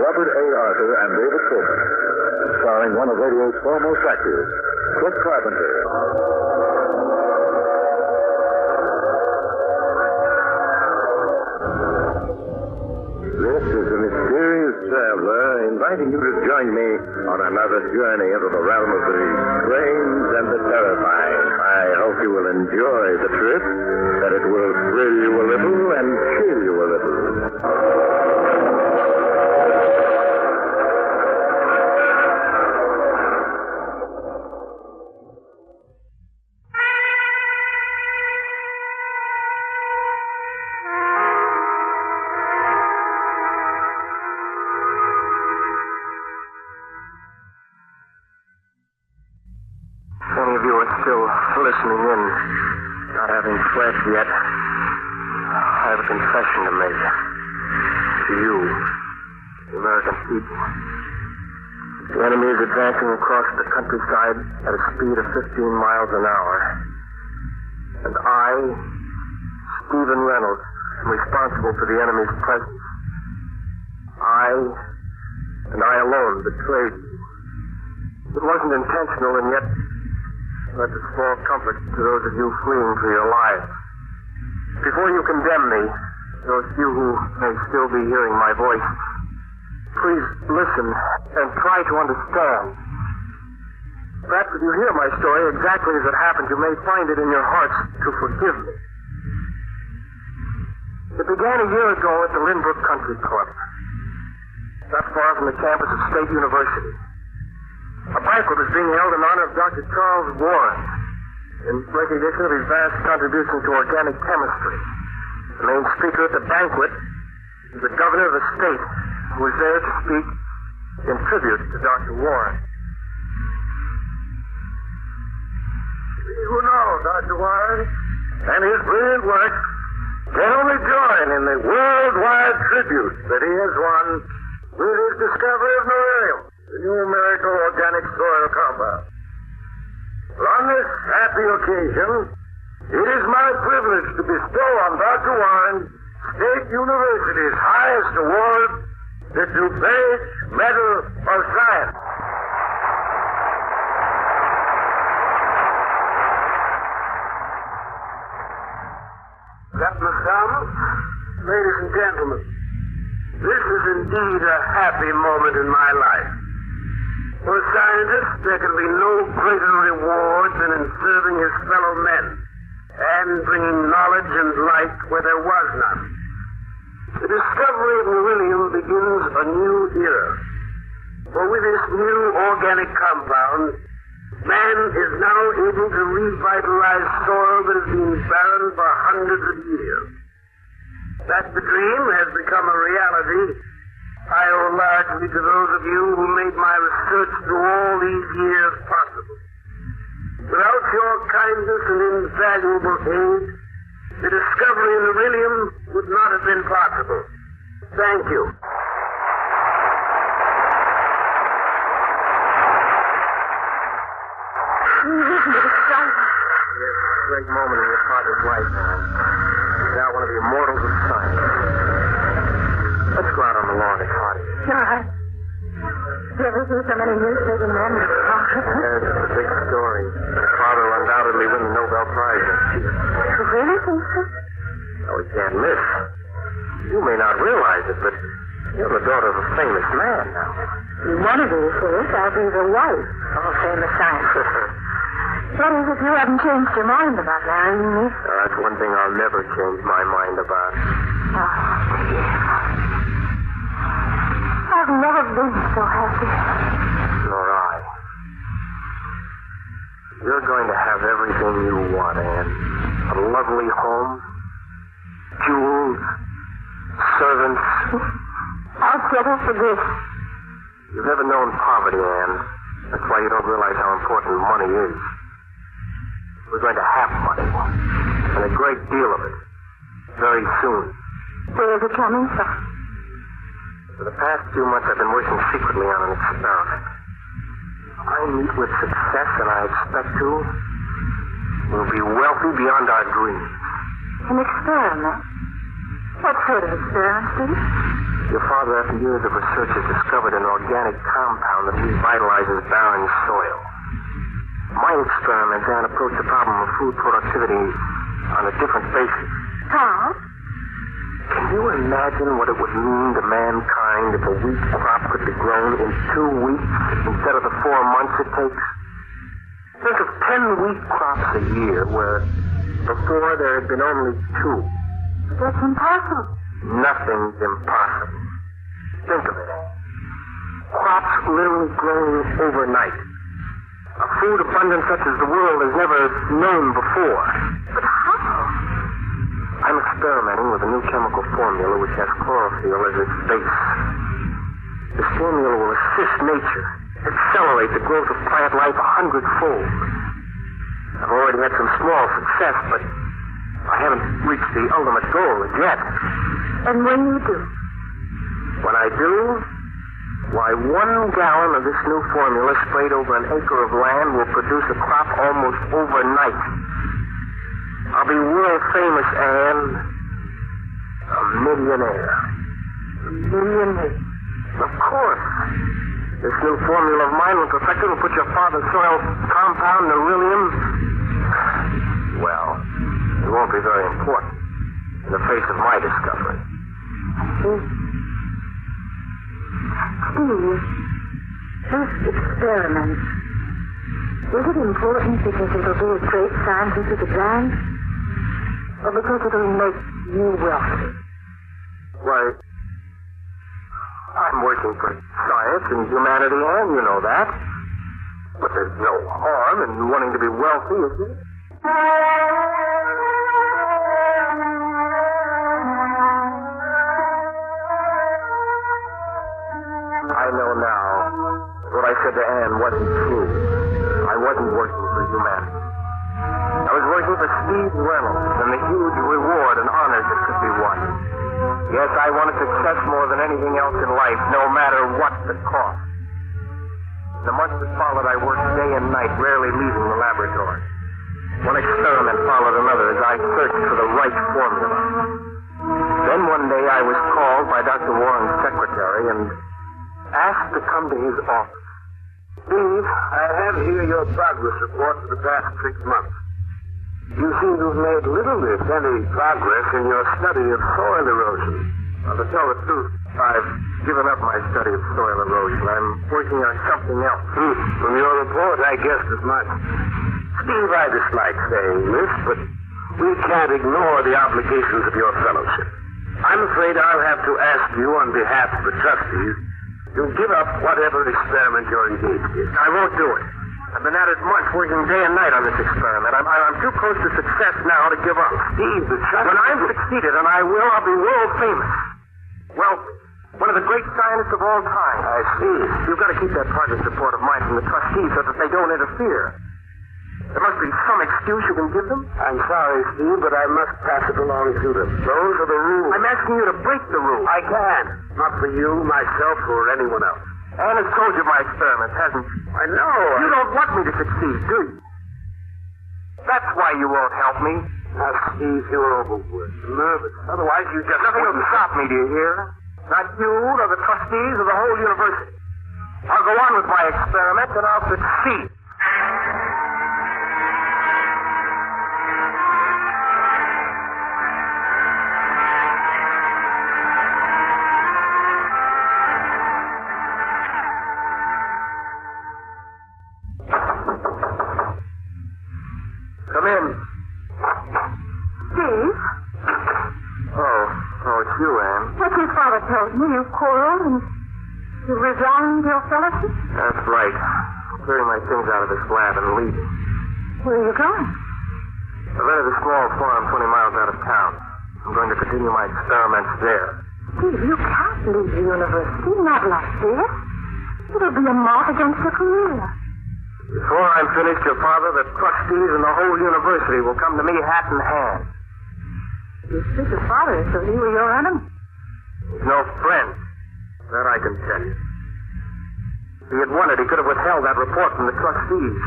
Robert A. Arthur and David Coleman, starring one of radio's foremost actors, Cliff Carpenter. This is a mysterious traveler inviting you to join me on another journey into the realm of the strange and the terrifying. I hope you will enjoy the trip, that it will thrill you a little and chill you a little. Listening in, not having fled yet, I have a confession to make. To you, the American people. The enemy is advancing across the countryside at a speed of 15 miles an hour. And I, Stephen Reynolds, am responsible for the enemy's presence. I alone betrayed you. It wasn't intentional, and yet that's a small comfort to those of you fleeing for your lives. Before you condemn me, those few who may still be hearing my voice, please listen and try to understand. Perhaps if you hear my story exactly as it happened, you may find it in your hearts to forgive me. It began a year ago at the Lynbrook Country Club, not far from the campus of State University. A banquet was being held in honor of Dr. Charles Warren in recognition of his vast contributions to organic chemistry. The main speaker at the banquet was the governor of the state, who was there to speak in tribute to Dr. Warren. You know Dr. Warren and his brilliant work can only join in the worldwide tribute that he has won with his discovery of beryllium, the new miracle organic soil compound. On this happy occasion, it is my privilege to bestow on Dr. Warren State University's highest award, the DuPage Medal of Science. Captain McDonald, ladies and gentlemen, this is indeed a happy moment in my life. For a scientist, there can be no greater reward than in serving his fellow men and bringing knowledge and light where there was none. The discovery of beryllium begins a new era. For with this new organic compound, man is now able to revitalize soil that has been barren for hundreds of years. That the dream has become a reality, I owe largely to those of you who made my research through all these years possible. Without your kindness and invaluable aid, the discovery of beryllium would not have been possible. Thank you. Yes, a great moment in your father's life, man. He's now one of the immortals of science. Let's go out on the lawn. It's hot. Sure. You ever see so many newspaper men with cars? Yes, it's a big story. Your father will undoubtedly win the Nobel Prize next year. You really think so? No, he can't miss. You may not realize it, but you're the daughter of a famous man now. One of these days, I'll be the wife of a famous scientist. That is, if you haven't changed your mind about marrying me. That's one thing I'll never change my mind about. Oh, dear. I've never been so happy. Nor I. You're going to have everything you want, Anne. A lovely home, jewels, servants. I'll settle for this. You've never known poverty, Anne. That's why you don't realize how important money is. We're going to have money, and a great deal of it, very soon. Where is it coming from? For the past few months, I've been working secretly on an experiment. If I meet with success, and I expect to, we'll be wealthy beyond our dreams. An experiment? What sort of experiment, Steve? Your father, after years of research, has discovered an organic compound that revitalizes barren soil. My experiments, Anne, approach the problem of food productivity on a different basis. How? Can you imagine what it would mean to mankind if a wheat crop could be grown in 2 weeks instead of the 4 months it takes? Think of 10 wheat crops a year where before there had been only 2. That's impossible. Nothing's impossible. Think of it. Crops literally grown overnight. A food abundance such as the world has never known before. But how? I'm experimenting with a new chemical formula which has chlorophyll as its base. This formula will assist nature, accelerate the growth of plant life 100-fold. I've already had some small success, but I haven't reached the ultimate goal as yet. And when you do? When I do, why, 1 gallon of this new formula sprayed over an acre of land will produce a crop almost overnight. I'll be world famous, Anne. A millionaire. A millionaire? Of course. This new formula of mine, when perfected, will put your father's soil compound, beryllium. Well, it won't be very important in the face of my discovery. Steve, this experiment, is it important because it'll be a great scientific advance? Or because it'll make you wealthy? Why, I'm working for science and humanity, and you know that. But there's no harm in wanting to be wealthy, is there? I know now that what I said to Anne wasn't true. I wasn't working for humanity. I was working for Steve Reynolds and the huge reward and honors that could be won. Yes, I wanted success more than anything else in life, no matter what the cost. The months that followed, I worked day and night, rarely leaving the laboratory. One experiment followed another as I searched for the right formula. Then one day I was called by Dr. Warren's secretary and asked to come to his office. Steve, I have here your progress report for the past 6 months. You seem to have made little, if any, progress in your study of soil erosion. Well, to tell the truth, I've given up my study of soil erosion. I'm working on something else. From your report, I guessed as much. Steve, I dislike saying this, but we can't ignore the obligations of your fellowship. I'm afraid I'll have to ask you on behalf of the trustees to give up whatever experiment you're engaged in. I won't do it. I've been at it months, working day and night on this experiment. I'm too close to success now to give up. Steve, the trustees... When I've succeeded, and I will, I'll be world famous. Well, one of the great scientists of all time. I see. You've got to keep that progress report of mine from the trustees so that they don't interfere. There must be some excuse you can give them. I'm sorry, Steve, but I must pass it along to them. Those are the rules. I'm asking you to break the rules. I can. Not for you, myself, or anyone else. Anne has told you my experiments, hasn't she? I know. You don't want me to succeed, do you? That's why you won't help me. Now, Steve, you're overworked. Nervous. Otherwise, you just... Nothing will stop me, do you hear? Not you, nor the trustees, or the whole university. I'll go on with my experiment, and I'll succeed. Come in. Steve? Oh, it's you, Anne. What your father told me, you quarreled and you resigned your fellowship? That's right. I'm clearing my things out of this lab and leaving. Where are you going? I rented a small farm 20 miles out of town. I'm going to continue my experiments there. Steve, you can't leave the university, not like this. It'll be a mark against your career. Before I'm finished, your father, the trustees, and the whole university will come to me hat in hand. You speak of father as though he were your enemy. He's no friend. That I can tell you. If he had wanted, he could have withheld that report from the trustees.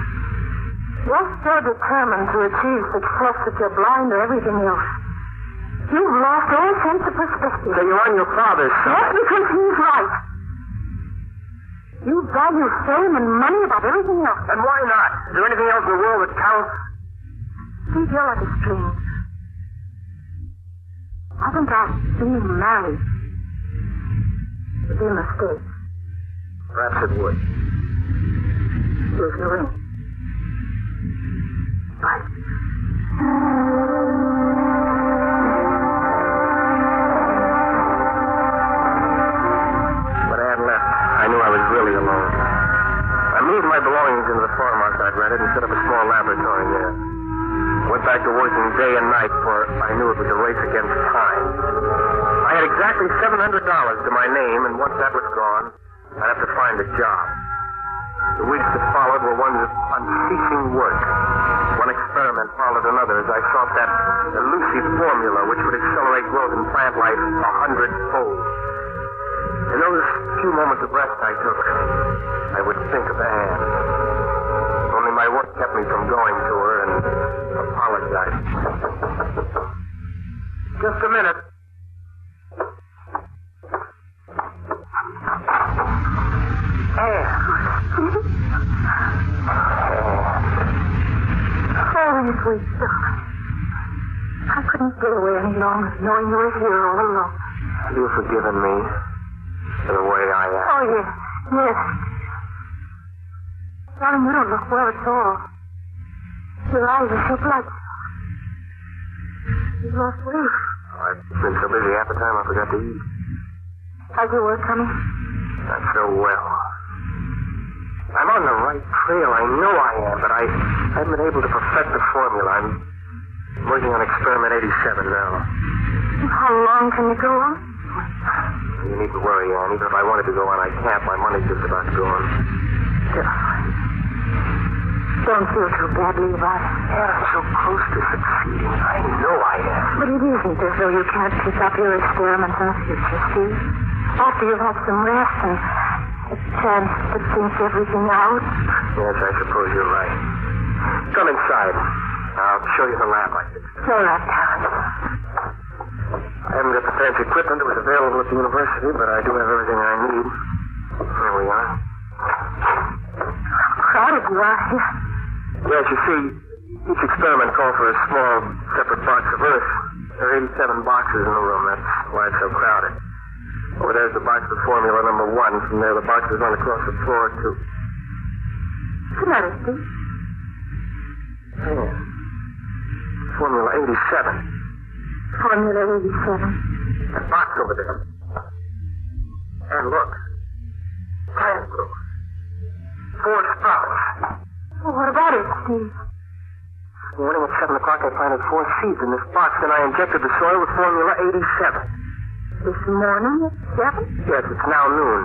You're so determined to achieve success that you're blind to everything else. You've lost all sense of perspective. So you're on your father's Yes, side. because he's right. You value fame and money above everything else. And why not? Is there anything else in the world that counts? Steve, you're like a strange. I think our being married would be a mistake. Perhaps it would. Here's the ring. Right. When Ann left, I knew I was really alone. I moved my belongings into the farmhouse I'd rented and set up a small laboratory there. Went back to working day and night, for I knew it was a race against time. I had exactly $700 to my name, and once that was gone, I'd have to find a job. The weeks that followed were ones of unceasing work. One experiment followed another as I sought that elusive formula which would accelerate growth in plant life 100-fold. In those few moments of rest I took, I would think of Anne. Only my work kept me from going to her and apologizing. Just a minute. Anne. Oh, you sweet darling. I couldn't stay away any longer, knowing you were here all alone. Have you forgiven me for the way I am? Oh, yes. Yes. Darling, you don't look well at all. Your eyes are so blood. You've lost weight. I've been so busy half the time I forgot to eat. How's your work coming? Not so well. I'm on the right trail. I know I am, but I haven't been able to perfect the formula. I'm working on experiment 87 now. How long can you go on? You needn't worry, Anne. Even if I wanted to go on, I can't. My money's just about gone. Don't feel too badly about it. Anne, I'm so close to succeeding. I know I am. But it isn't as though you can't pick up your experiments in the future, Steve. After you've had some rest and a chance to think everything out. Yes, I suppose you're right. Come inside. I'll show you the lab I fixed. All right, darling. I haven't got the fancy equipment that was available at the university, but I do have everything I need. Here we are. How crowded you are here. Yes, you see, each experiment called for a small, separate box of earth. There are 87 boxes in the room. That's why it's so crowded. Over there's the box of formula number 1. From there, the boxes run across the floor to... Good night, Steve. Yeah. Formula 87. Formula 87. That box over there. And look. Plant growth. 4 sprouts. Well, what about it, Steve? This morning at 7 o'clock, I planted 4 seeds in this box, and I injected the soil with formula 87. This morning at 7? Yes, it's now noon.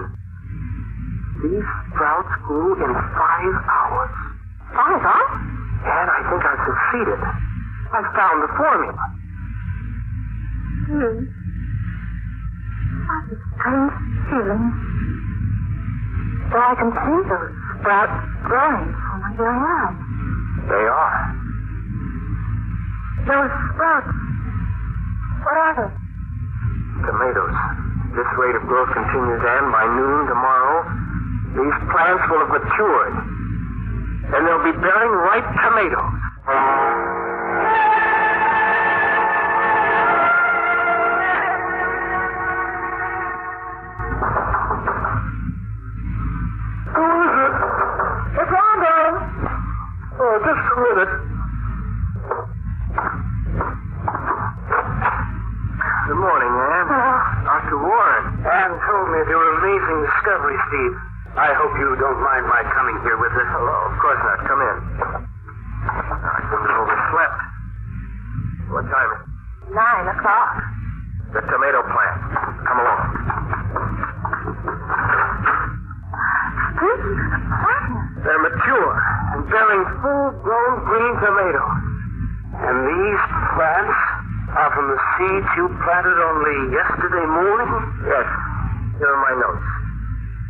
These sprouts grew in 5 hours. 5 hours? And I think I've succeeded. I found the formula. What a strange feeling. But I can see those sprouts growing before my very eyes. They are. Those sprouts, what are they? Tomatoes. This rate of growth continues, and by noon tomorrow, these plants will have matured. And they'll be bearing ripe tomatoes. Who is it? It's on, darling. Oh, just a minute. Good morning, Anne. Dr. Warren. Anne told me of your amazing discovery, Steve. I hope you don't mind my coming here with us. Hello. Of course not. Come in. I seem to have overslept. What time is it? 9 o'clock. The tomato plant. Come along. Steve, They're mature and bearing full-grown green tomatoes. And these plants are from the seeds you planted only yesterday morning? Yes. Here are my notes.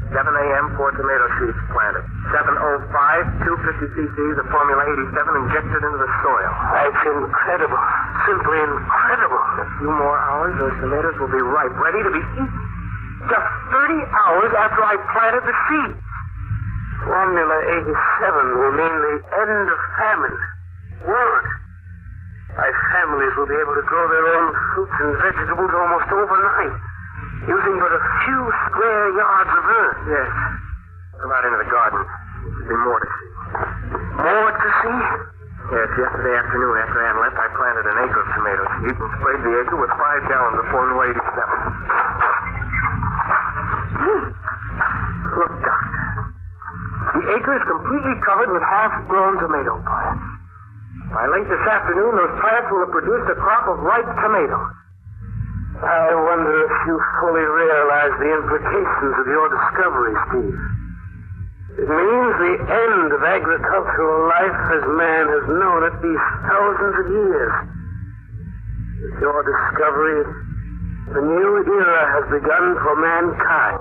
7 a.m., 4 tomato seeds planted. 7:05, 250 cc's of Formula 87 injected into the soil. That's incredible. Simply incredible. In a few more hours, those tomatoes will be ripe, ready to be eaten. Just 30 hours after I planted the seeds. Formula 87 will mean the end of famine. Won't it? My families will be able to grow their own fruits and vegetables almost overnight, using but a few square yards of earth. Yes. Come out into the garden. There'll be more to see. More to see? Yes, yesterday afternoon after Ann left, I planted an acre of tomato seeds and sprayed the acre with 5 gallons of Formula 87. Look, Doctor. The acre is completely covered with half-grown tomato plants. By late this afternoon, those plants will have produced a crop of ripe tomatoes. I wonder if you fully realize the implications of your discovery, Steve. It means the end of agricultural life as man has known it these thousands of years. With your discovery, a new era has begun for mankind.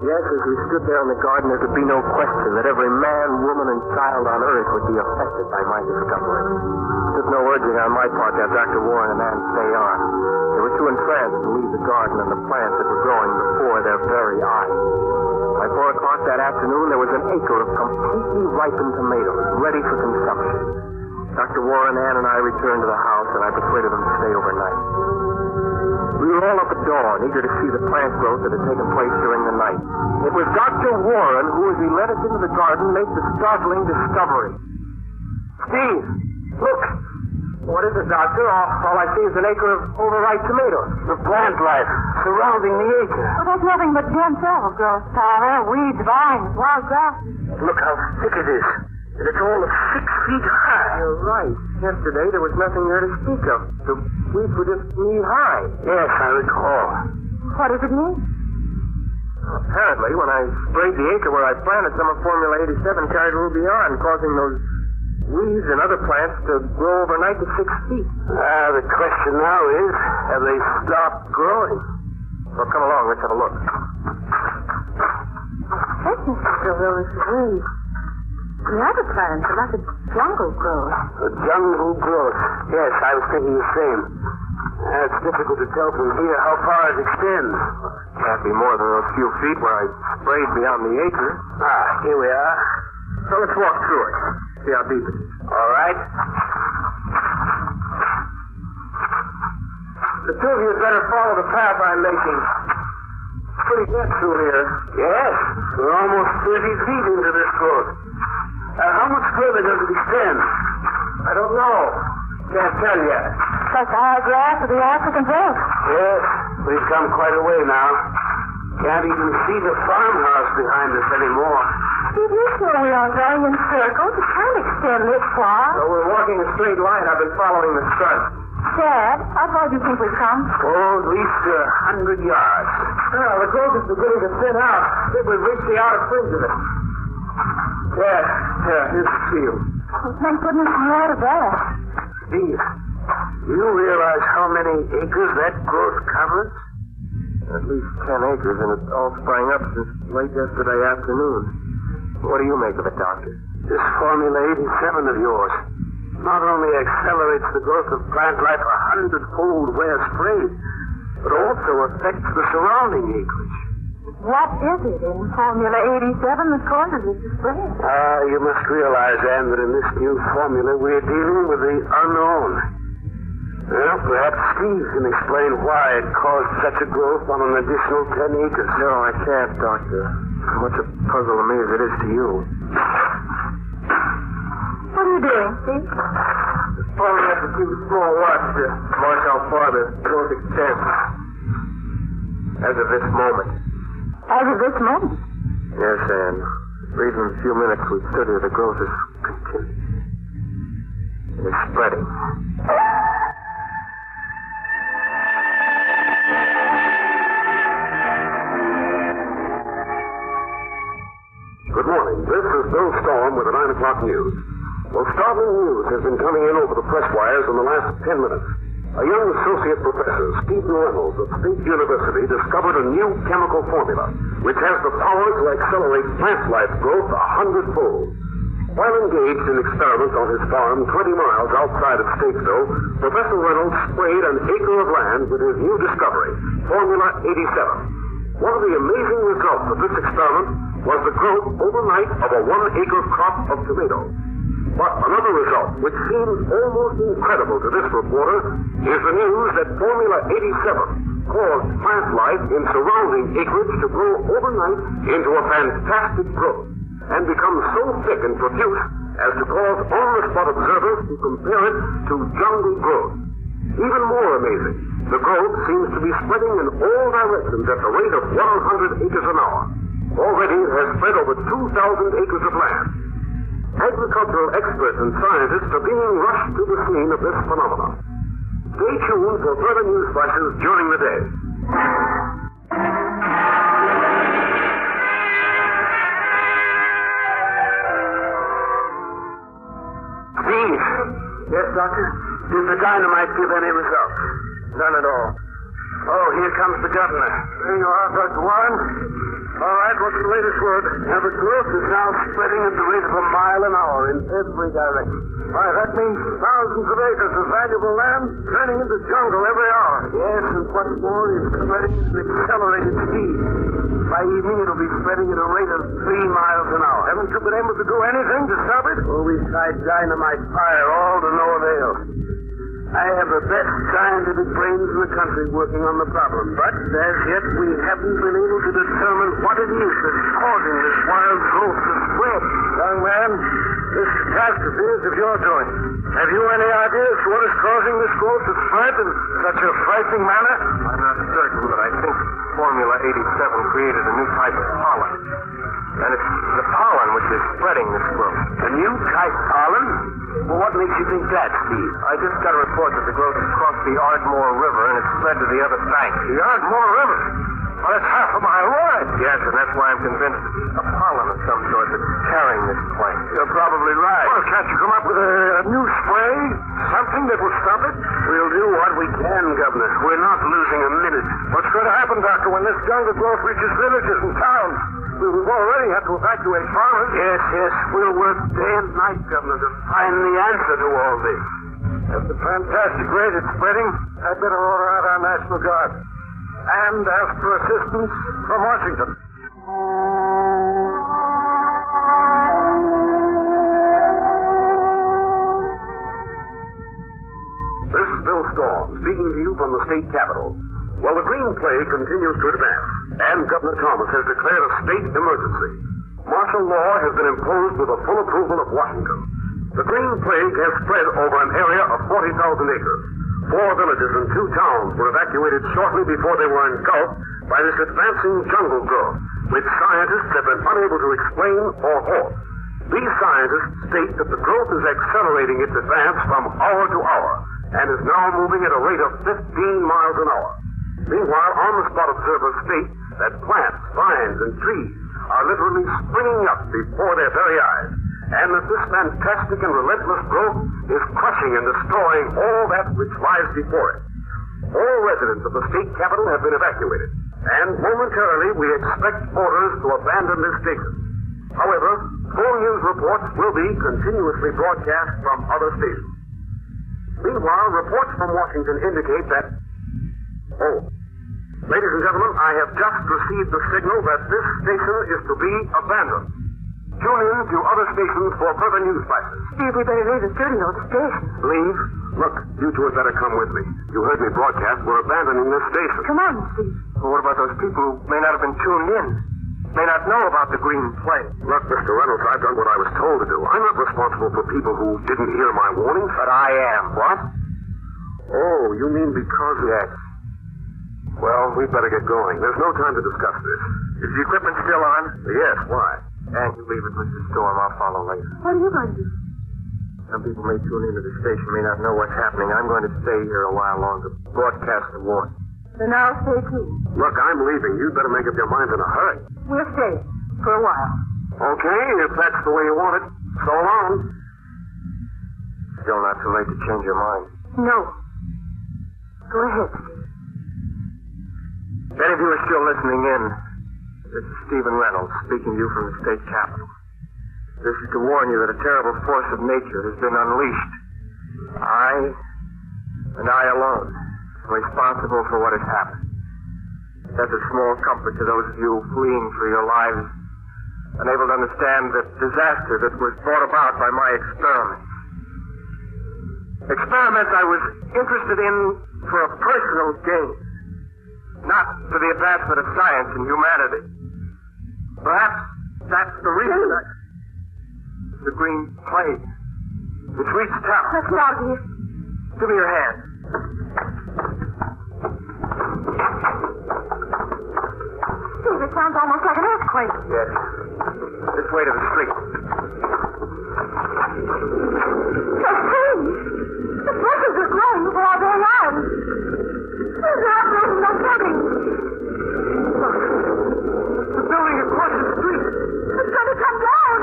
Yes, as we stood there in the garden, there could be no question that every man, woman, and child on earth would be affected by my discovery. There was no urging on my part to have Dr. Warren and Ann stay on. They were too entranced to leave the garden and the plants that were growing before their very eyes. By 4 o'clock that afternoon, there was an acre of completely ripened tomatoes ready for consumption. Dr. Warren, Ann, and I returned to the house, and I persuaded them to stay overnight. We were all up at dawn, eager to see the plant growth that had taken place during the night. It was Dr. Warren who, as he led us into the garden, made the startling discovery. Steve, look. What is it, Doctor? All I see is an acre of overripe tomatoes. The plant life surrounding the acre. Well, there's nothing but dense overgrowth, Tyler. Weeds, vines, wild grass. Look how thick it is. And it's all of 6 feet high. You're right. Yesterday, there was nothing there to speak of. The weeds were just knee-high. Yes, I recall. What does it mean? Apparently, when I sprayed the acre where I planted, some of Formula 87 carried a little beyond, causing those weeds and other plants to grow overnight to 6 feet. The question now is, have they stopped growing? Well, come along. Let's have a look. Goodness, Mr. Willis, the other plants are like a jungle growth. A jungle growth. Yes, I was thinking the same. It's difficult to tell from here how far it extends. Can't be more than those few feet where I sprayed beyond the acre. Here we are. So let's walk through it. See how deep it is. All right. The two of you had better follow the path I'm making. It's pretty wet through here. Yes, we're almost 30 feet into this growth. How much further does it extend? I don't know. Can't tell yet. Like the high grass of the African veldt. Yes, we've come quite a way now. Can't even see the farmhouse behind us anymore. Did you sure we aren't going in circles? It can't extend this far. So we're walking a straight line. I've been following the sun. Dad, how far do you think we've come? Oh, at least 100 yards. Well, the growth is beginning to thin out. I think we've reached the outer fringe of it. Yeah, here's the field. Well, thank goodness we're out of there. Steve, do you realize how many acres that growth covers? At least 10 acres, and it all sprang up since late yesterday afternoon. What do you make of it, Doctor? This Formula 87 of yours not only accelerates the growth of plant life 100-fold where sprayed, but also affects the surrounding acreage. What is it in Formula 87 that causes it to spread? You must realize, Anne, that in this new formula we're dealing with the unknown. Well, perhaps Steve can explain why it caused such a growth on an additional 10 acres. No, I can't, Doctor. As much a puzzle to me as it is to you. What are you doing, Steve? Just following up a few small watch to mark how far the growth extends. As of this moment. As of this moment? Yes, Anne. For even a few minutes we stood here, the growth is continuing. It is spreading. Good morning. This is Bill Storm with the 9 o'clock news. Well, startling news has been coming in over the press wires in the last 10 minutes. A young associate professor, Stephen Reynolds of State University, discovered a new chemical formula which has the power to accelerate plant life growth 100-fold. While engaged in experiments on his farm 20 miles outside of Statesville, Professor Reynolds sprayed an acre of land with his new discovery, Formula 87. One of the amazing results of this experiment was the growth overnight of a 1-acre crop of tomatoes. But another result, which seems almost incredible to this reporter, is the news that Formula 87 caused plant life in surrounding acreage to grow overnight into a fantastic growth and become so thick and profuse as to cause on-the-spot observers to compare it to jungle growth. Even more amazing, the growth seems to be spreading in all directions at the rate of 100 acres an hour. Already it has spread over 2,000 acres of land. Agricultural experts and scientists are being rushed to the scene of this phenomenon. Stay tuned for further news flashes during the day. Steve. Yes, Doctor? Did the dynamite give any results? None at all. Oh, here comes the governor. There you are, Dr. Warren. All right, what's the latest word? Now, the growth is now spreading at the rate of 1 mile an hour in every direction. Why, that means thousands of acres of valuable land turning into jungle every hour. Yes, and what's more, it's spreading at an accelerated speed. By evening, it'll be spreading at a rate of 3 miles an hour. Haven't you been able to do anything to stop it? Oh, we tried dynamite fire, all to no avail. I have the best scientific brains in the country working on the problem, but as yet we haven't been able to determine what it is that's causing this wild growth to spread. Young man, this catastrophe is of your doing. Have you any idea as to what is causing this growth to spread in such a frightening manner? I'm not certain, but I think Formula 87 created a new type of pollen. And it's the pollen which is spreading this growth. A new type pollen? Well, what makes you think that, Steve? I just got a report that the growth has crossed the Ardmore River and it's spread to the other bank. The Ardmore River? Well, that's half a mile wide. Yes, and that's why I'm convinced it's a pollen of some sort that's carrying this plant. You're probably right. Well, can't you come up with a new spray? Something that will stop it? We'll do what we can, Governor. We're not losing a minute. What's going to happen, Doctor, when this jungle growth reaches villages and towns? We've already had to evacuate farmers. Yes. We'll work day and night, Governor, to find the answer to all this. At the fantastic rate it's spreading, I'd better order out our National Guard. And ask for assistance from Washington. This is Bill Storm, speaking to you from the state capitol. Well, the green plague continues to advance, and Governor Thomas has declared a state emergency. Martial law has been imposed with the full approval of Washington. The green plague has spread over an area of 40,000 acres. 4 villages and 2 towns were evacuated shortly before they were engulfed by this advancing jungle growth, which scientists have been unable to explain or halt. These scientists state that the growth is accelerating its advance from hour to hour and is now moving at a rate of 15 miles an hour. Meanwhile, on-the-spot observers state that plants, vines, and trees are literally springing up before their very eyes, and that this fantastic and relentless growth is crushing and destroying all that which lies before it. All residents of the state capital have been evacuated, and momentarily we expect orders to abandon this station. However, full news reports will be continuously broadcast from other stations. Meanwhile, reports from Washington indicate that... Ladies and gentlemen, I have just received the signal that this station is to be abandoned. Tune in to other stations for further news flashes. Steve, we better leave the studio at the station. Leave? Look, you two had better come with me. You heard me broadcast. We're abandoning this station. Come on, Steve. Well, what about those people who may not have been tuned in? May not know about the green plague? Look, Mr. Reynolds, I've done what I was told to do. I'm not responsible for people who didn't hear my warnings. But I am. What? Oh, you mean because... Yes. Well, we'd better get going. There's no time to discuss this. Is the equipment still on? Yes, why? And you leave it with the storm. I'll follow later. What are you going to do? Some people may tune into the station, may not know what's happening. I'm going to stay here a while longer, broadcast the warning. Then I'll stay too. Look, I'm leaving. You'd better make up your mind in a hurry. We'll stay for a while. Okay, if that's the way you want it. So long. Still not too late to change your mind. No. Go ahead, Steve. If any of you are still listening in, this is Stephen Reynolds speaking to you from the state capitol. This is to warn you that a terrible force of nature has been unleashed. I, and I alone, am responsible for what has happened. That's a small comfort to those of you fleeing for your lives, unable to understand the disaster that was brought about by my experiments. Experiments I was interested in for a personal gain, not for the advancement of science and humanity. Perhaps that's the reason the green plague. It's reached town. Let's get out of here. Give me your hand. Steve, it sounds almost like an earthquake. Yes. This way to the street. They're strange. The bushes are growing before our very eyes. They're operating like buildings. Look. The building across the street. It's going to come down.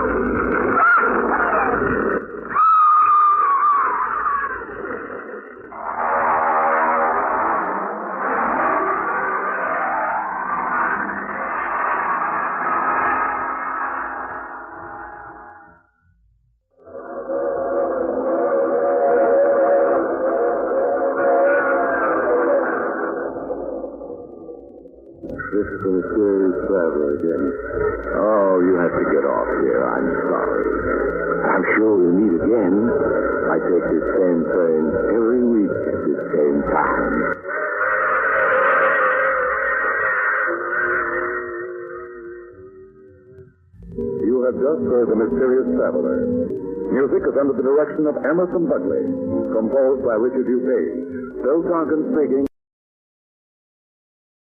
This is the mysterious traveler again. Oh, you have to get off here. I'm sorry. I'm sure we'll meet again. I take this same train every week at this same time. You have just heard The Mysterious Traveler. Music is under the direction of Emerson Buckley, composed by Richard U. Page. Bill Tonkin speaking.